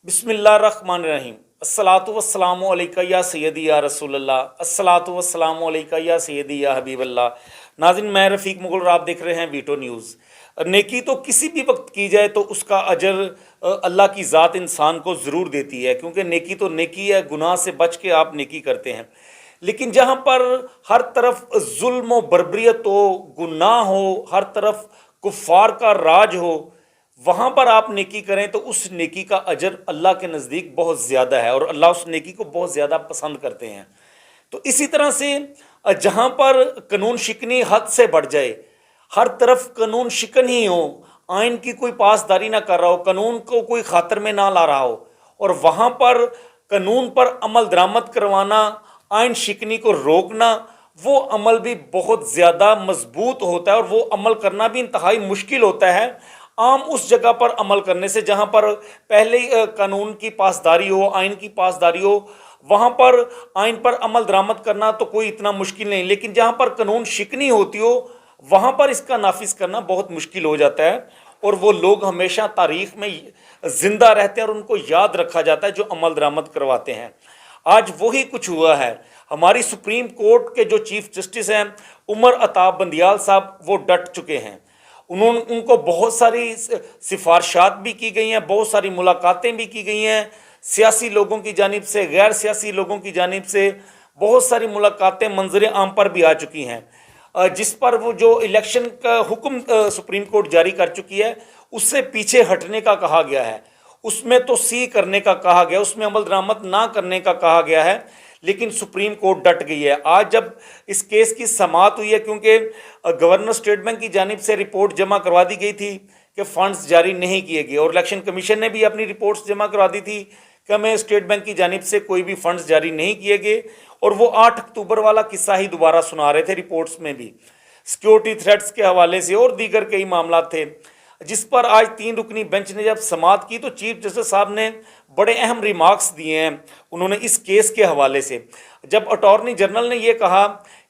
बिस्मिल्लाहिर्रहमानिर्रहीम। अस्सलातु वस्सलामु अलैका या सय्यदी या रसूल अल्लाह, अस्सलातु वस्सलामु अलैका या सय्यदी या हबीब अल्लाह। नाज़रीन, मैं रफ़ीक मुग़ल और आप देख रहे हैं वीटो न्यूज़। नेकी तो किसी भी वक्त की जाए तो उसका अजर अल्लाह की ज़ात इंसान को ज़रूर देती है, क्योंकि नेकी तो नेकी है, गुनाह से बच के आप नेकी करते हैं। लेकिन जहाँ पर हर तरफ जुल्म व बर्बरियत हो, गुनाह हो, हर तरफ कुफ़ार का राज हो, वहाँ पर आप नेकी करें तो उस नेकी का अजर अल्लाह के नज़दीक बहुत ज़्यादा है और अल्लाह उस नेकी को बहुत ज़्यादा पसंद करते हैं। तो इसी तरह से जहाँ पर कानून शिकनी हद से बढ़ जाए, हर तरफ कानून शिकन ही हो, आइन की कोई पासदारी ना कर रहा हो, कानून को कोई खातर में ना ला रहा हो, और वहाँ पर कानून पर अमल दरामद करवाना, आइन शिकनी को रोकना, वो अमल भी बहुत ज़्यादा मजबूत होता है और वो अमल करना भी इंतहाई मुश्किल होता है आम उस जगह पर अमल करने से जहाँ पर पहले ही कानून की पासदारी हो, आइन की पासदारी हो। वहाँ पर आइन पर अमल दरामद करना तो कोई इतना मुश्किल नहीं, लेकिन जहाँ पर कानून शिकनी होती हो वहाँ पर इसका नाफिज करना बहुत मुश्किल हो जाता है और वो लोग हमेशा तारीख में ज़िंदा रहते हैं और उनको याद रखा जाता है जो अमल दरामद करवाते हैं। आज वही कुछ हुआ है। हमारी सुप्रीम कोर्ट के जो चीफ जस्टिस हैं उमर अता बंदियाल साहब, वो डट चुके हैं। उनको बहुत सारी सिफारशात भी की गई हैं, बहुत सारी मुलाकातें भी की गई हैं, सियासी लोगों की जानिब से, गैर सियासी लोगों की जानिब से बहुत सारी मुलाकातें मंजर आम पर भी आ चुकी हैं, जिस पर वो जो इलेक्शन का हुक्म सुप्रीम कोर्ट जारी कर चुकी है उससे पीछे हटने का कहा गया है, उसमें तो सी करने का कहा गया, उसमें अमल दरामद ना करने का कहा गया है, लेकिन सुप्रीम कोर्ट डट गई है। आज जब इस केस की समाअत हुई है, क्योंकि गवर्नर स्टेट बैंक की जानिब से रिपोर्ट जमा करवा दी गई थी कि फ़ंड्स जारी नहीं किए गए, और इलेक्शन कमीशन ने भी अपनी रिपोर्ट्स जमा करवा दी थी कि हमें स्टेट बैंक की जानिब से कोई भी फ़ंड्स जारी नहीं किए गए, और वो 8 अक्टूबर वाला किस्सा ही दोबारा सुना रहे थे रिपोर्ट्स में भी, सिक्योरिटी थ्रेट्स के हवाले से और दीगर कई मामला थे, जिस पर आज 3 रुकनी बेंच ने जब समाअत की तो चीफ जस्टिस साहब ने बड़े अहम रिमार्क्स दिए हैं उन्होंने इस केस के हवाले से। जब अटॉर्नी जनरल ने ये कहा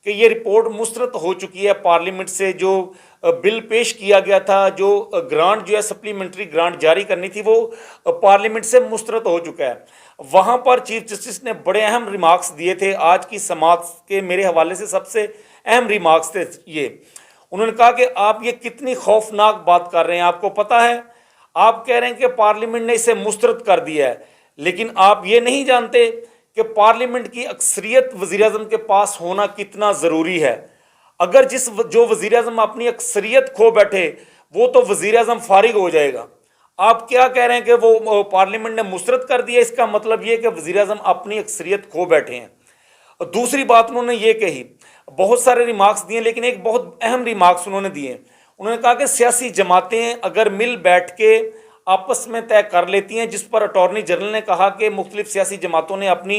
कि ये रिपोर्ट मुस्तरद हो चुकी है पार्लियामेंट से, जो बिल पेश किया गया था, जो ग्रांट जो है सप्लीमेंट्री ग्रांट जारी करनी थी, वो पार्लियामेंट से मुस्तरद हो चुका है, वहाँ पर चीफ जस्टिस ने बड़े अहम रिमार्क्स दिए थे। आज की समाअत के मेरे हवाले से सबसे अहम रिमार्क्स थे ये। उन्होंने कहा कि आप ये कितनी खौफनाक बात कर रहे हैं, आपको पता है, आप कह रहे हैं कि पार्लियामेंट ने इसे मुस्तरद कर दिया है, लेकिन आप ये नहीं जानते कि पार्लियामेंट की अक्सरियत वज़ीर आज़म के पास होना कितना ज़रूरी है। अगर जो वज़ीर आज़म अपनी अक्सरियत खो बैठे वो तो वज़ीर आज़म फारिग हो जाएगा। आप क्या कह रहे हैं कि वो पार्लियामेंट ने मुस्तरद कर दिया, इसका मतलब ये कि वज़ीर आज़म अपनी अक्सरियत खो बैठे हैं। और दूसरी बात उन्होंने ये कही, बहुत सारे रिमार्क्स दिए, लेकिन एक बहुत अहम रिमार्क्स उन्होंने दिए। उन्होंने कहा कि सियासी जमातें अगर मिल बैठ के आपस में तय कर लेती हैं, जिस पर अटॉर्नी जनरल ने कहा कि मुख्तलिफ सियासी जमातों ने अपनी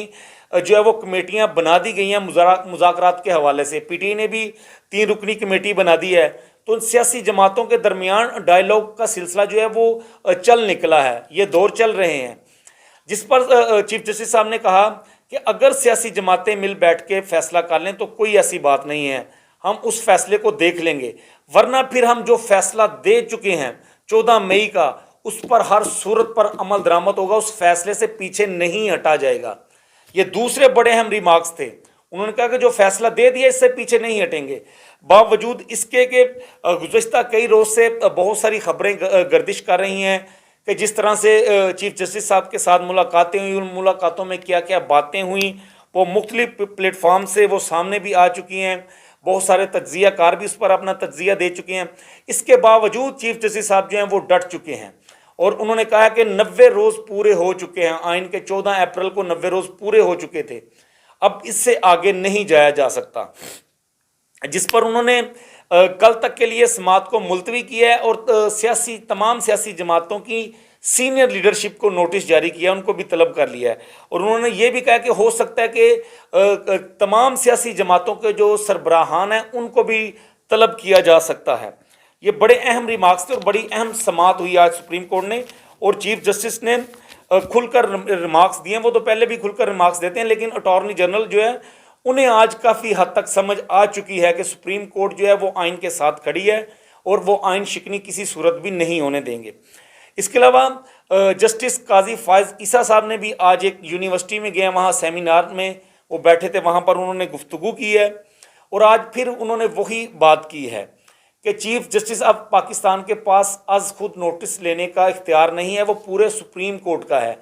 जो है वो कमेटियां बना दी गई हैं मुज़ाकरात के हवाले से, पीटीआई ने भी 3 रुकनी कमेटी बना दी है, तो उन सियासी जमातों के दरमियान डायलॉग का सिलसिला जो है वो चल निकला है, ये दौर चल रहे हैं, जिस पर चीफ जस्टिस साहब ने कहा कि अगर सियासी जमातें मिल बैठ के फैसला कर लें तो कोई ऐसी बात नहीं है, हम उस फैसले को देख लेंगे, वरना फिर हम जो फैसला दे चुके हैं 14 मई का, उस पर हर सूरत पर अमल दरामद होगा, उस फैसले से पीछे नहीं हटा जाएगा। ये दूसरे बड़े अहम रिमार्क्स थे। उन्होंने कहा कि जो फैसला दे दिया इससे पीछे नहीं हटेंगे। बावजूद इसके कि गुज़श्ता कई रोज़ से बहुत सारी खबरें गर्दिश कर रही हैं कि जिस तरह से चीफ जस्टिस साहब के साथ मुलाकातें हुई, उन मुलाकातों में क्या क्या बातें हुई वो मुख्तलिफ प्लेटफार्म से वो सामने भी आ चुकी हैं, बहुत सारे तज्ज़िया कार भी उस पर अपना तज्ज़िया दे चुके हैं। इसके बावजूद चीफ जस्टिस साहब जो हैं वो डट चुके हैं और उन्होंने कहा कि 90 रोज़ पूरे हो चुके हैं, आइन के 14 अप्रैल को 90 रोज़ पूरे हो चुके थे, अब इससे आगे नहीं जाया जा सकता, जिस पर उन्होंने कल तक के लिए समाअत को मुलतवी किया है और तमाम सियासी जमातों की सीनियर लीडरशिप को नोटिस जारी किया, उनको भी तलब कर लिया है, और उन्होंने ये भी कहा कि हो सकता है कि तमाम सियासी जमातों के जो सरबराहान हैं उनको भी तलब किया जा सकता है। ये बड़े अहम रिमार्क्स थे और बड़ी अहम समाअत हुई आज सुप्रीम कोर्ट ने, और चीफ जस्टिस ने खुलकर रिमार्क्स दिए। वो तो पहले भी खुलकर रिमार्क्स देते हैं, लेकिन अटॉर्नी जनरल जो है उन्हें आज काफ़ी हद तक समझ आ चुकी है कि सुप्रीम कोर्ट जो है वो आइन के साथ खड़ी है और वो आइन शिकनी किसी सूरत भी नहीं होने देंगे। اس کے علاوہ جسٹس قاضی فائز عیسیٰ صاحب نے بھی آج ایک یونیورسٹی میں گئے، وہاں سیمینار میں وہ بیٹھے تھے، وہاں پر انہوں نے گفتگو کی ہے اور آج پھر انہوں نے وہی بات کی ہے کہ چیف جسٹس آف پاکستان کے پاس از خود نوٹس لینے کا اختیار نہیں ہے، وہ پورے سپریم کورٹ کا ہے۔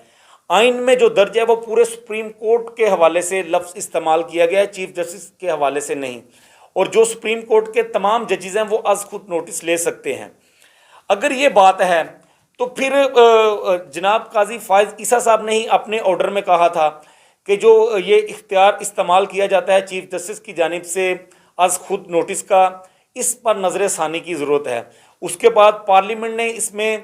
آئین میں جو درج ہے وہ پورے سپریم کورٹ کے حوالے سے لفظ استعمال کیا گیا ہے، چیف جسٹس کے حوالے سے نہیں، اور جو سپریم کورٹ کے تمام ججز ہیں وہ از خود نوٹس لے سکتے ہیں۔ اگر یہ بات ہے تو پھر جناب قاضی فائز عیسیٰ صاحب نے ہی اپنے آرڈر میں کہا تھا کہ جو یہ اختیار استعمال کیا جاتا ہے چیف جسٹس کی جانب سے از خود نوٹس کا، اس پر نظر ثانی کی ضرورت ہے۔ اس کے بعد پارلیمنٹ نے اس میں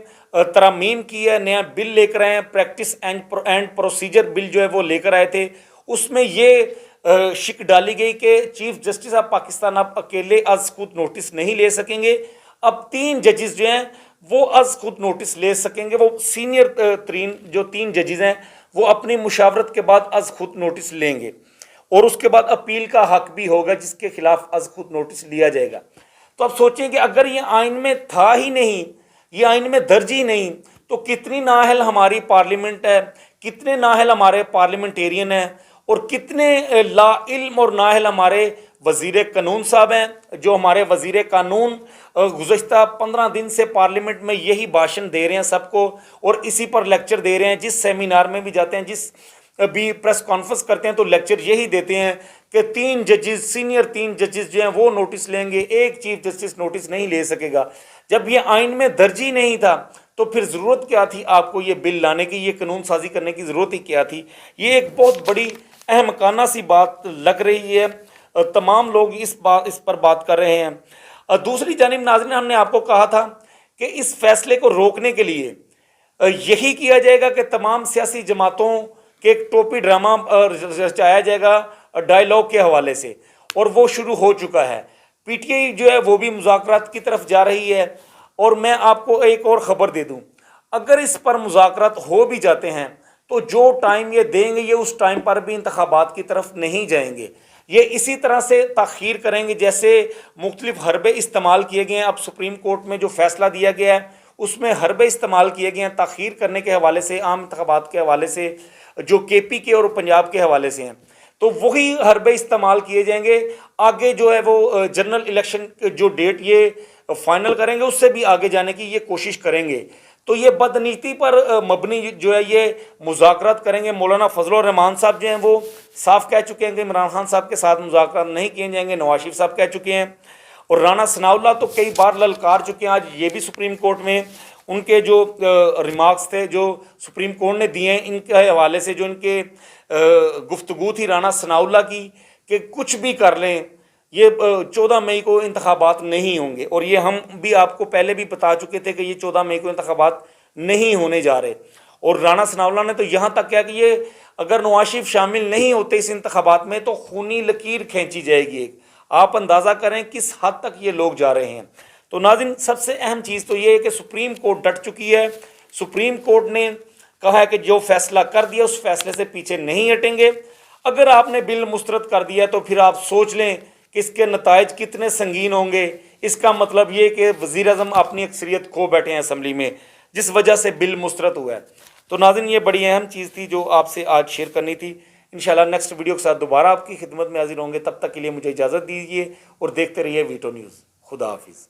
ترامیم کی ہے، نیا بل لے کر آئے ہیں، پریکٹس اینڈ پروسیجر بل جو ہے وہ لے کر آئے تھے۔ اس میں یہ شک ڈالی گئی کہ چیف جسٹس آف پاکستان اب اکیلے از خود نوٹس نہیں لے سکیں گے، اب 3 ججز جو ہیں وہ از خود نوٹس لے سکیں گے، وہ سینئر ترین جو 3 ججز ہیں وہ اپنی مشاورت کے بعد از خود نوٹس لیں گے، اور اس کے بعد اپیل کا حق بھی ہوگا جس کے خلاف از خود نوٹس لیا جائے گا۔ تو اب سوچیں کہ اگر یہ آئین میں تھا ہی نہیں، یہ آئین میں درج ہی نہیں، تو کتنی نااہل ہماری پارلیمنٹ ہے، کتنے نااہل ہمارے پارلیمنٹیرین ہیں، اور کتنے لا علم اور نااہل ہمارے وزیر قانون صاحب ہیں، جو ہمارے وزیر قانون گزشتہ 15 دن سے پارلیمنٹ میں یہی بھاشن دے رہے ہیں سب کو، اور اسی پر لیکچر دے رہے ہیں، جس سیمینار میں بھی جاتے ہیں، جس بھی پریس کانفرنس کرتے ہیں تو لیکچر یہی دیتے ہیں کہ 3 ججز سینئر 3 ججز جو ہیں وہ نوٹس لیں گے، ایک چیف جسٹس نوٹس نہیں لے سکے گا۔ جب یہ آئین میں درج ہی نہیں تھا تو پھر ضرورت کیا تھی آپ کو یہ بل لانے کی، یہ قانون سازی کرنے کی ضرورت ہی کیا تھی؟ یہ ایک بہت بڑی احمقانہ سی بات لگ رہی ہے، تمام لوگ اس پر بات کر رہے ہیں۔ دوسری جانب ناظرین، ہم نے آپ کو کہا تھا کہ اس فیصلے کو روکنے کے لیے یہی کیا جائے گا کہ تمام سیاسی جماعتوں کے ایک ٹوپی ڈرامہ رچایا جائے گا ڈائیلاگ کے حوالے سے، اور وہ شروع ہو چکا ہے۔ پی ٹی آئی جو ہے وہ بھی مذاکرات کی طرف جا رہی ہے، اور میں آپ کو ایک اور خبر دے دوں، اگر اس پر مذاکرات ہو بھی جاتے ہیں تو جو ٹائم یہ دیں گے یہ اس ٹائم پر بھی انتخابات کی طرف نہیں جائیں گے، یہ اسی طرح سے تاخیر کریں گے جیسے مختلف حربے استعمال کیے گئے ہیں۔ اب سپریم کورٹ میں جو فیصلہ دیا گیا ہے اس میں حربے استعمال کیے گئے ہیں تاخیر کرنے کے حوالے سے، عام انتخابات کے حوالے سے، جو کے پی کے اور پنجاب کے حوالے سے ہیں، تو وہی حربے استعمال کیے جائیں گے۔ آگے جو ہے وہ جنرل الیکشن جو ڈیٹ یہ فائنل کریں گے اس سے بھی آگے جانے کی یہ کوشش کریں گے۔ تو یہ بدنیتی پر مبنی جو ہے یہ مذاکرات کریں گے۔ مولانا فضل الرحمان صاحب جو ہیں وہ صاف کہہ چکے ہیں کہ عمران خان صاحب کے ساتھ مذاکرات نہیں کیے جائیں گے، نواز شریف صاحب کہہ چکے ہیں، اور رانا ثناء اللہ تو کئی بار للکار چکے ہیں۔ آج یہ بھی سپریم کورٹ میں ان کے جو ریمارکس تھے جو سپریم کورٹ نے دیے ہیں ان کے حوالے سے، جو ان کے گفتگو تھی رانا ثناء اللہ کی کہ کچھ بھی کر لیں یہ 14 مئی کو انتخابات نہیں ہوں گے، اور یہ ہم بھی آپ کو پہلے بھی بتا چکے تھے کہ یہ 14 مئی کو انتخابات نہیں ہونے جا رہے، اور رانا ثناء اللہ نے تو یہاں تک کہا کہ یہ اگر نواز شریف شامل نہیں ہوتے اس انتخابات میں تو خونی لکیر کھینچی جائے گی۔ آپ اندازہ کریں کس حد تک یہ لوگ جا رہے ہیں۔ تو ناظرین، سب سے اہم چیز تو یہ ہے کہ سپریم کورٹ ڈٹ چکی ہے، سپریم کورٹ نے کہا ہے کہ جو فیصلہ کر دیا اس فیصلے سے پیچھے نہیں ہٹیں گے۔ اگر آپ نے بل مسترد کر دیا تو پھر آپ سوچ لیں کہ اس کے نتائج کتنے سنگین ہوں گے۔ اس کا مطلب یہ کہ وزیر اعظم اپنی اکثریت کھو بیٹھے ہیں اسمبلی میں، جس وجہ سے بل مسترد ہوا ہے۔ تو ناظرین، یہ بڑی اہم چیز تھی جو آپ سے آج شیئر کرنی تھی۔ انشاءاللہ نیکسٹ ویڈیو کے ساتھ دوبارہ آپ کی خدمت میں حاضر ہوں گے، تب تک کے لیے مجھے اجازت دیجیے اور دیکھتے رہیے ویٹو نیوز۔ خدا حافظ۔